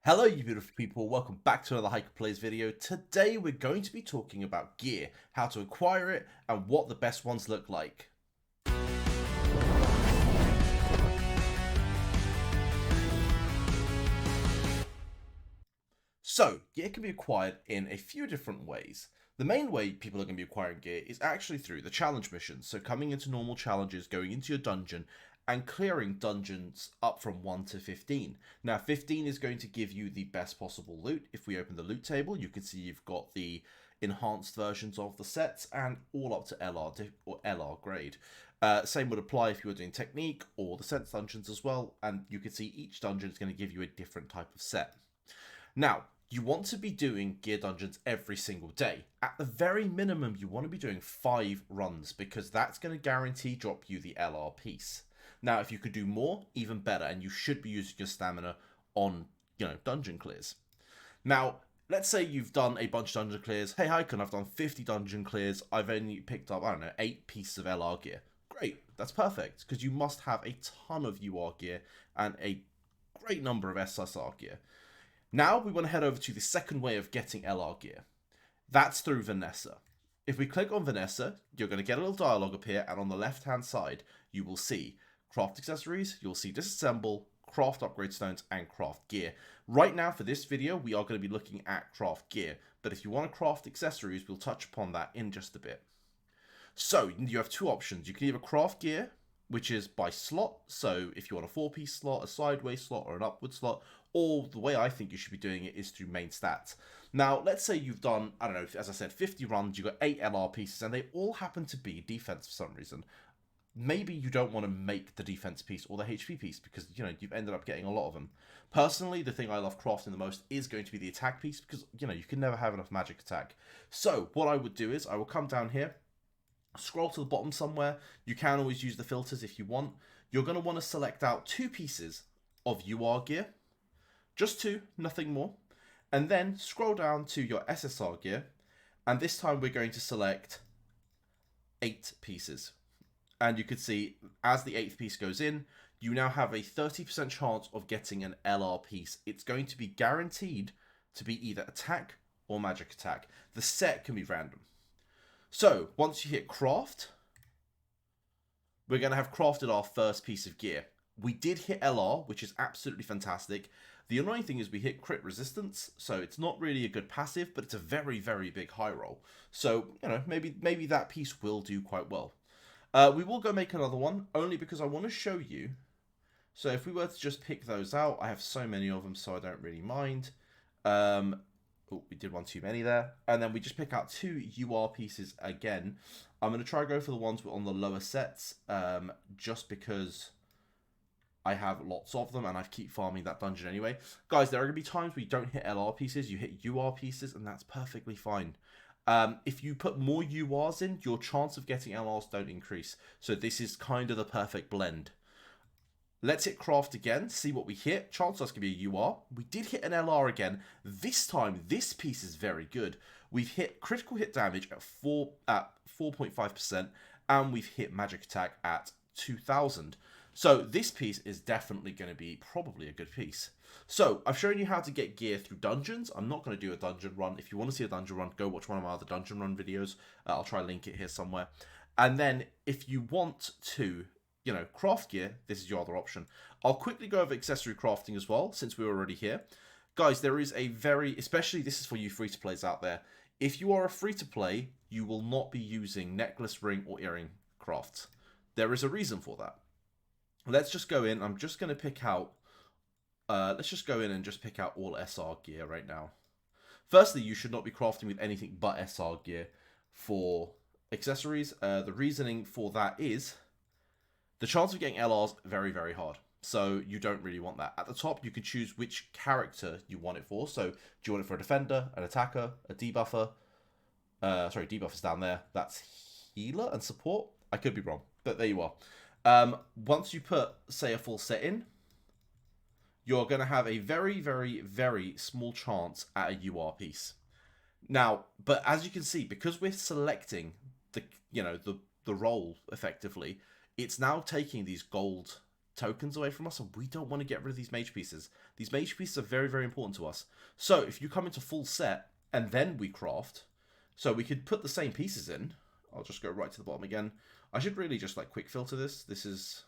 Hello you beautiful people, welcome back to another Hiker Plays video. Today we're going to be talking about gear, how to acquire it, and what the best ones look like. So, gear can be acquired in a few different ways. The main way people are going to be acquiring gear is actually through the challenge missions, so coming into normal challenges, going into your dungeon, and clearing dungeons up from 1 to 15. Now 15 is going to give you the best possible loot. If we open the loot table, you can see you've got the enhanced versions of the sets and all up to LR grade. Same would apply if you were doing technique or the sense dungeons as well, and you can see each dungeon is going to give you a different type of set. Now, you want to be doing gear dungeons every single day. At the very minimum, you want to be doing 5 runs because that's going to guarantee drop you the LR piece. Now, if you could do more, even better, and you should be using your stamina on, dungeon clears. Now, let's say you've done a bunch of dungeon clears. Hey, Hyken, I've done 50 dungeon clears. I've only picked up, 8 pieces of LR gear. Great, that's perfect, because you must have a ton of UR gear and a great number of SSR gear. Now we want to head over to the second way of getting LR gear. That's through Vanessa. If we click on Vanessa, you're going to get a little dialogue appear, and on the left hand side, you will see craft accessories, you'll see disassemble, craft upgrade stones, and craft gear. Right now, for this video, we are going to be looking at craft gear, but if you want to craft accessories, we'll touch upon that in just a bit. So, you have 2 options. You can either craft gear, which is by slot, so if you want a 4-piece slot, a sideways slot, or an upward slot, or the way I think you should be doing it is through main stats. Now, let's say you've done, as I said, 50 runs, you've got 8 LR pieces, and they all happen to be defense for some reason. Maybe you don't want to make the defense piece or the HP piece because, you've ended up getting a lot of them. Personally, the thing I love crafting the most is going to be the attack piece because, you can never have enough magic attack. So, what I would do is I will come down here, scroll to the bottom somewhere. You can always use the filters if you want. You're going to want to select out 2 pieces of UR gear. Just 2, nothing more. And then scroll down to your SSR gear. And this time we're going to select 8 pieces. And you can see as the 8th piece goes in, you now have a 30% chance of getting an LR piece. It's going to be guaranteed to be either attack or magic attack. The set can be random. So, once you hit craft, we're going to have crafted our first piece of gear. We did hit LR, which is absolutely fantastic. The annoying thing is we hit crit resistance, so it's not really a good passive, but it's a very, very big high roll. So, maybe that piece will do quite well. We will go make another one, only because I want to show you. So if we were to just pick those out, I have so many of them, so I don't really mind. Oh, we did one too many there. And then we just pick out 2 UR pieces again. I'm going to try to go for the ones on the lower sets, just because I have lots of them and I keep farming that dungeon anyway. Guys, there are going to be times where you don't hit LR pieces, you hit UR pieces, and that's perfectly fine. If you put more URs in, your chance of getting LRs don't increase. So this is kind of the perfect blend. Let's hit craft again, see what we hit. Chances can be a UR. We did hit an LR again. This time, this piece is very good. We've hit critical hit damage at 4.5%, and we've hit magic attack at 2,000. So this piece is definitely going to be probably a good piece. So I've shown you how to get gear through dungeons. I'm not going to do a dungeon run. If you want to see a dungeon run, go watch one of my other dungeon run videos. I'll try to link it here somewhere. And then if you want to, craft gear, this is your other option. I'll quickly go over accessory crafting as well, since we're already here. Guys, there is a especially this is for you free-to-plays out there. If you are a free-to-play, you will not be using necklace, ring, or earring crafts. There is a reason for that. Let's just go in. I'm just going to pick out, let's just go in and just pick out all SR gear right now. Firstly, you should not be crafting with anything but SR gear for accessories. The reasoning for that is the chance of getting LRs very, very hard. So you don't really want that. At the top, you can choose which character you want it for. So do you want it for a defender, an attacker, a debuffer? Sorry, debuff is down there. That's healer and support. I could be wrong, but there you are. Once you put, say, a full set in, you're going to have a very, very, very small chance at a UR piece. Now, but as you can see, because we're selecting the role effectively, it's now taking these gold tokens away from us, and we don't want to get rid of these mage pieces. These mage pieces are very, very important to us. So if you come into full set and then we craft, so we could put the same pieces in. I'll just go right to the bottom again. I should really just like quick filter this. It's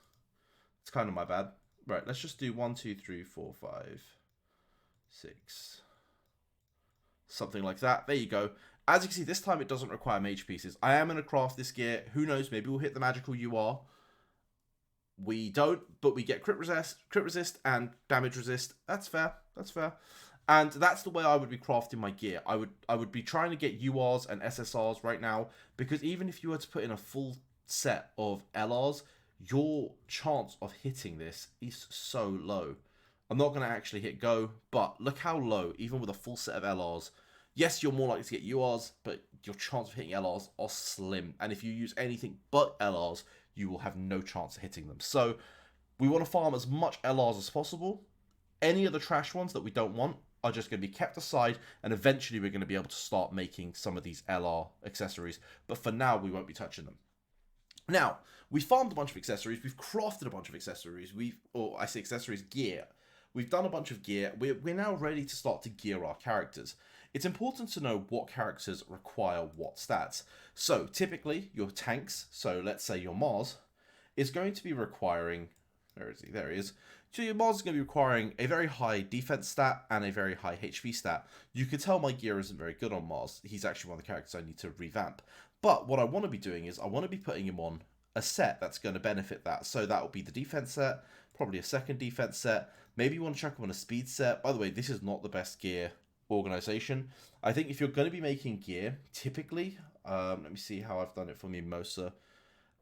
kind of my bad. Right, let's just do 1, 2, 3, 4, 5, 6, something like that. There you go. As you can see, this time it doesn't require mage pieces. I am going to craft this gear. Who knows? Maybe we'll hit the magical UR. We don't, but we get crit resist, and damage resist. That's fair. That's fair. And that's the way I would be crafting my gear. I would be trying to get URs and SSRs right now, because even if you were to put in a full set of LRs, your chance of hitting this is so low. I'm not going to actually hit go, but look how low, even with a full set of LRs. Yes, you're more likely to get URs, but your chance of hitting LRs are slim. And if you use anything but LRs, you will have no chance of hitting them. So we want to farm as much LRs as possible. Any of the trash ones that we don't want are just going to be kept aside, and eventually we're going to be able to start making some of these LR accessories. But for now, we won't be touching them. Now, we farmed a bunch of accessories. We've crafted a bunch of accessories. I say accessories, gear. We've done a bunch of gear. We're now ready to start to gear our characters. It's important to know what characters require what stats. So typically your tanks, so let's say your Mars, is going to be requiring, where is he? There he is. So your Mars is going to be requiring a very high defense stat and a very high HP stat. You can tell my gear isn't very good on Mars. He's actually one of the characters I need to revamp. But what I want to be doing is I want to be putting him on a set that's going to benefit that. So that will be the defense set, probably a second defense set. Maybe you want to chuck him on a speed set. By the way, this is not the best gear organization. I think if you're going to be making gear, typically, let me see how I've done it for Mimosa.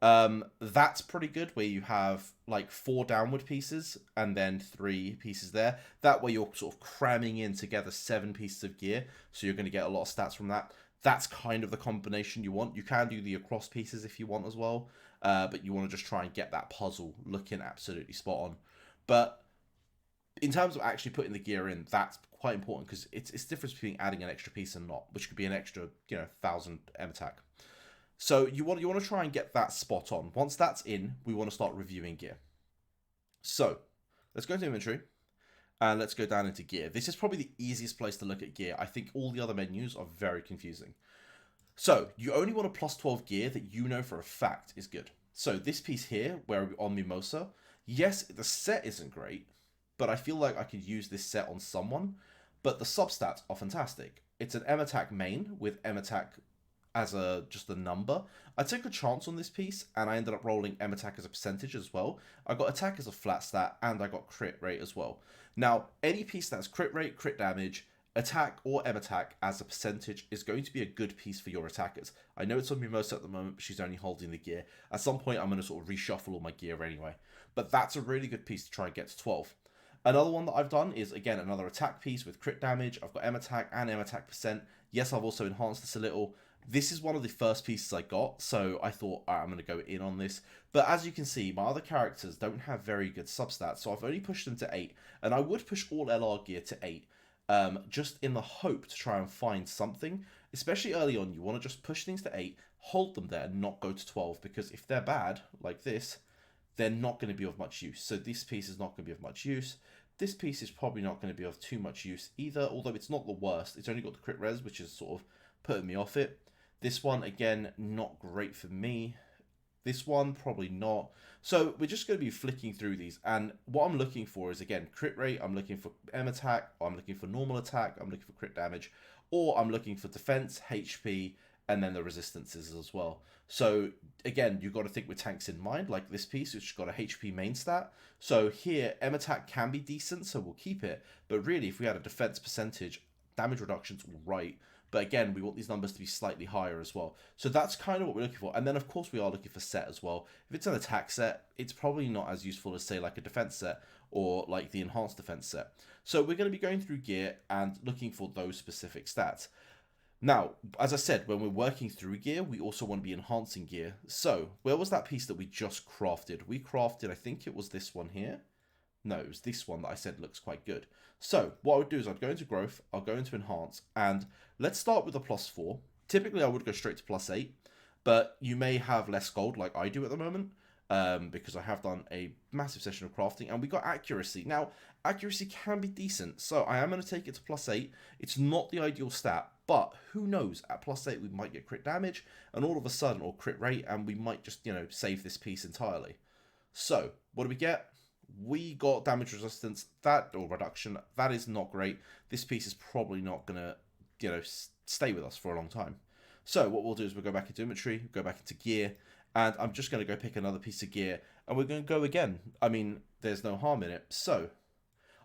That's pretty good, where you have like 4 downward pieces and then 3 pieces there. That way you're sort of cramming in together 7 pieces of gear, so you're going to get a lot of stats from that. That's kind of the combination you want. You can do the across pieces if you want as well, but you want to just try and get that puzzle looking absolutely spot on. But in terms of actually putting the gear in, that's quite important, because it's the difference between adding an extra piece and not, which could be an extra, 1,000 M attack. So you want to try and get that spot on. Once that's in, we want to start reviewing gear. So let's go into inventory and let's go down into gear. This is probably the easiest place to look at gear. I think all the other menus are very confusing. So you only want a plus 12 gear that you know for a fact is good. So this piece here, where we're on Mimosa, yes, the set isn't great, but I feel like I could use this set on someone. But the substats are fantastic. It's an M attack main with M attack as just a number. I took a chance on this piece and I ended up rolling M attack as a percentage as well. I got attack as a flat stat and I got crit rate as well. Now, any piece that's crit rate, crit damage, attack or M attack as a percentage is going to be a good piece for your attackers. I know it's on Mimosa at the moment, but she's only holding the gear. At some point, I'm going to sort of reshuffle all my gear anyway. But that's a really good piece to try and get to 12. Another one that I've done is, again, another attack piece with crit damage. I've got M attack and M attack percent. Yes, I've also enhanced this a little. This is one of the first pieces I got, so I thought, all right, I'm going to go in on this. But as you can see, my other characters don't have very good substats, so I've only pushed them to 8. And I would push all LR gear to 8, just in the hope to try and find something. Especially early on, you want to just push things to 8, hold them there, and not go to 12. Because if they're bad, like this, they're not going to be of much use. So this piece is not going to be of much use. This piece is probably not going to be of too much use either, although it's not the worst. It's only got the crit res, which is sort of putting me off it. This one, again, not great for me. This one, probably not. So we're just going to be flicking through these. And what I'm looking for is, again, crit rate. I'm looking for M attack. Or I'm looking for normal attack. I'm looking for crit damage. Or I'm looking for defense, HP, and then the resistances as well. So again, you've got to think with tanks in mind, like this piece, which has got a HP main stat. So here, M attack can be decent, so we'll keep it. But really, if we had a defense percentage, damage reduction's all right. But again, we want these numbers to be slightly higher as well. So that's kind of what we're looking for. And then, of course, we are looking for set as well. If it's an attack set, it's probably not as useful as, say, like a defense set or like the enhanced defense set. So we're going to be going through gear and looking for those specific stats. Now, as I said, when we're working through gear, we also want to be enhancing gear. So where was that piece that we just crafted? We crafted, I think it was this one here. No, it was this one that I said looks quite good. So what I would do is I'd go into growth, I'll go into enhance, and let's start with a +4. Typically I would go straight to +8, but you may have less gold like I do at the moment. because I have done a massive session of crafting, and we got accuracy. Now, accuracy can be decent, so I am going to take it to +8. It's not the ideal stat, but who knows? At +8, we might get crit damage, and all of a sudden, or crit rate, and we might just, save this piece entirely. So, what do we get? We got damage resistance, or reduction. That is not great. This piece is probably not going to, stay with us for a long time. So what we'll do is we'll go back into inventory, go back into gear, and I'm just going to go pick another piece of gear, and we're going to go again. I mean, there's no harm in it. So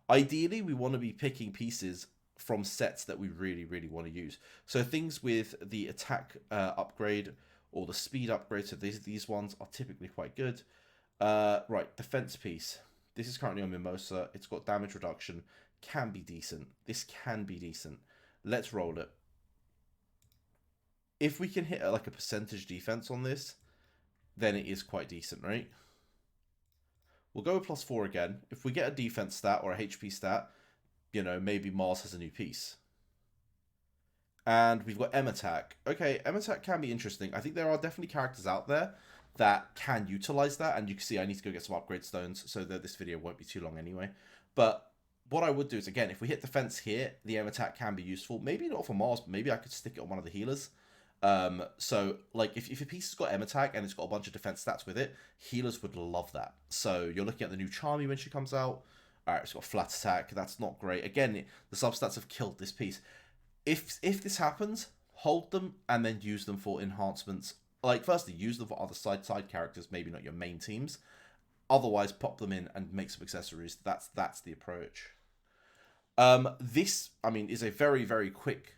ideally, we want to be picking pieces from sets that we really, really want to use. So things with the attack upgrade or the speed upgrade. So these ones are typically quite good. Right, defense piece. This is currently on Mimosa. It's got damage reduction. Can be decent. This can be decent. Let's roll it. If we can hit like a percentage defense on this, then it is quite decent, right? We'll go with +4 again. If we get a defense stat or a HP stat, maybe Mars has a new piece. And we've got M attack. Okay, M attack can be interesting. I think there are definitely characters out there that can utilize that, and you can see I need to go get some upgrade stones so that this video won't be too long anyway. But what I would do is, again, if we hit defense here, the M attack can be useful. Maybe not for Mars, but maybe I could stick it on one of the healers. So like if a piece has got M attack and it's got a bunch of defense stats with it, healers would love that. So you're looking at the new Charmy when she comes out. Alright, it's got flat attack. That's not great. Again, the substats have killed this piece. If this happens, hold them and then use them for enhancements. Like, firstly, use them for other side characters, maybe not your main teams. Otherwise, pop them in and make some accessories. That's the approach. This, I mean, is a very, very quick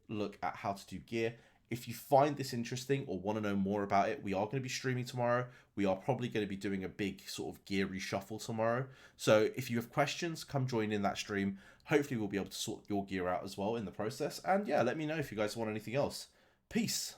look at how to do gear. If you find this interesting or want to know more about it, we are going to be streaming tomorrow. We are probably going to be doing a big sort of gear reshuffle tomorrow. So if you have questions, come join in that stream. Hopefully we'll be able to sort your gear out as well in the process. And yeah, let me know if you guys want anything else. Peace.